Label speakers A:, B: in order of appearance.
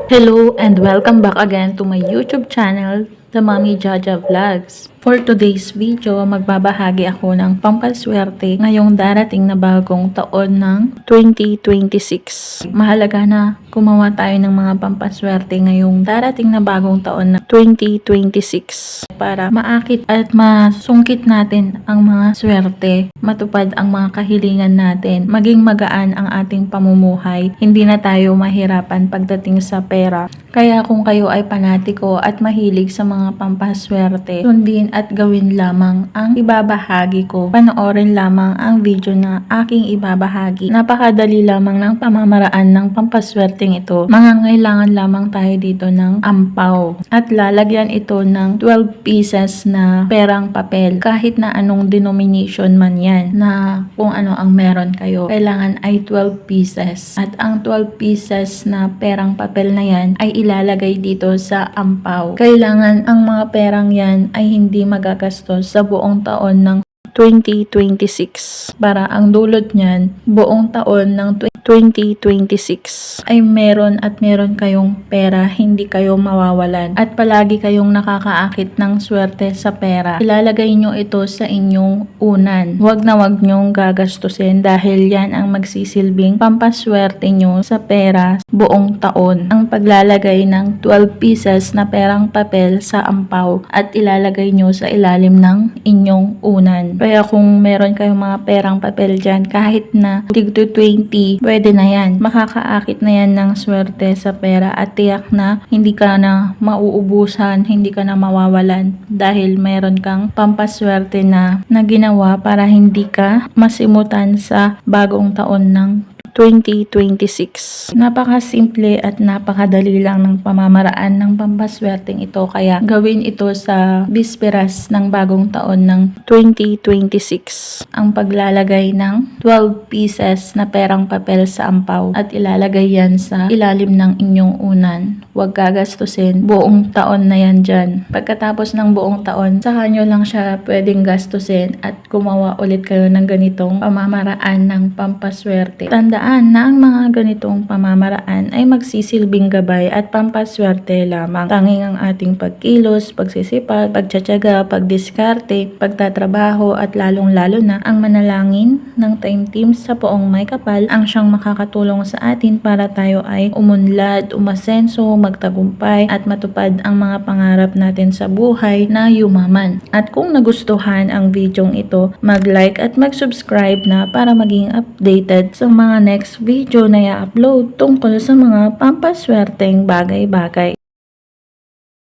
A: Hello and welcome back again to my YouTube channel, The Mommy Jaja Vlogs. For today's video, magbabahagi ako ng pampaswerte ngayong darating na bagong taon ng 2026. Mahalaga na gumawa tayo ng mga pampaswerte ngayong darating na bagong taon ng 2026 para maakit at masungkit natin ang mga swerte, matupad ang mga kahilingan natin, maging magaan ang ating pamumuhay, hindi na tayo mahirapan pagdating sa pera. Kaya kung kayo ay panatiko at mahilig sa mga pampaswerte, sundin at gawin lamang ang ibabahagi ko. Panoorin lamang ang video na aking ibabahagi. Napakadali lamang ng pamamaraan ng pampaswerteng ito. Mangangailangan lamang tayo dito ng ampaw at lalagyan ito ng 12 pieces na perang papel. Kahit na anong denomination man yan, na kung ano ang meron kayo, kailangan ay 12 pieces. At ang 12 pieces na perang papel na yan ay ilalagay dito sa ampaw. Kailangan ang mga perang yan ay hindi magagastos sa buong taon ng 2026 para ang dulot niyan buong taon ng 2026 ay meron kayong pera, hindi kayo mawawalan at palagi kayong nakakaakit ng swerte sa pera. Ilalagay nyo ito sa inyong unan. Huwag nyong gagastusin dahil yan ang magsisilbing pampaswerte nyo sa pera buong taon. Ang paglalagay ng 12 pieces na perang papel sa ampaw at ilalagay nyo sa ilalim ng inyong unan. Kaya kung meron kayong mga perang papel dyan, kahit na tig to 20, pwede na yan. Makakaakit na yan ng swerte sa pera at tiyak na hindi ka na mauubusan, hindi ka na mawawalan dahil meron kang pampaswerte na ginawa para hindi ka masimutan sa bagong taon ng 2026. Napakasimple at napakadali lang ng pamamaraan ng pampaswerteng ito, kaya gawin ito sa bisperas ng bagong taon ng 2026. Ang paglalagay ng 12 pieces na perang papel sa ampaw at ilalagay yan sa ilalim ng inyong unan. Huwag gagastusin, buong taon na yan dyan. Pagkatapos ng buong taon, saka nyo lang siya pwedeng gastusin at gumawa ulit kayo ng ganitong pamamaraan ng pampaswerte. Tandaan na ang mga ganitong pamamaraan ay magsisilbing gabay at pampaswerte lamang. Tanging ang ating pagkilos, pagsisipag, pagtsatsaga, pagdiskarte, pagtatrabaho at lalong-lalo na ang manalangin ng time team sa Poong May Kapal ang siyang makakatulong sa atin para tayo ay umunlad, umasenso, magtagumpay at matupad ang mga pangarap natin sa buhay na yumaman. At kung nagustuhan ang videong ito, mag-like at mag-subscribe na para maging updated sa mga next video na i-upload tungkol sa mga pampaswerteng bagay-bagay.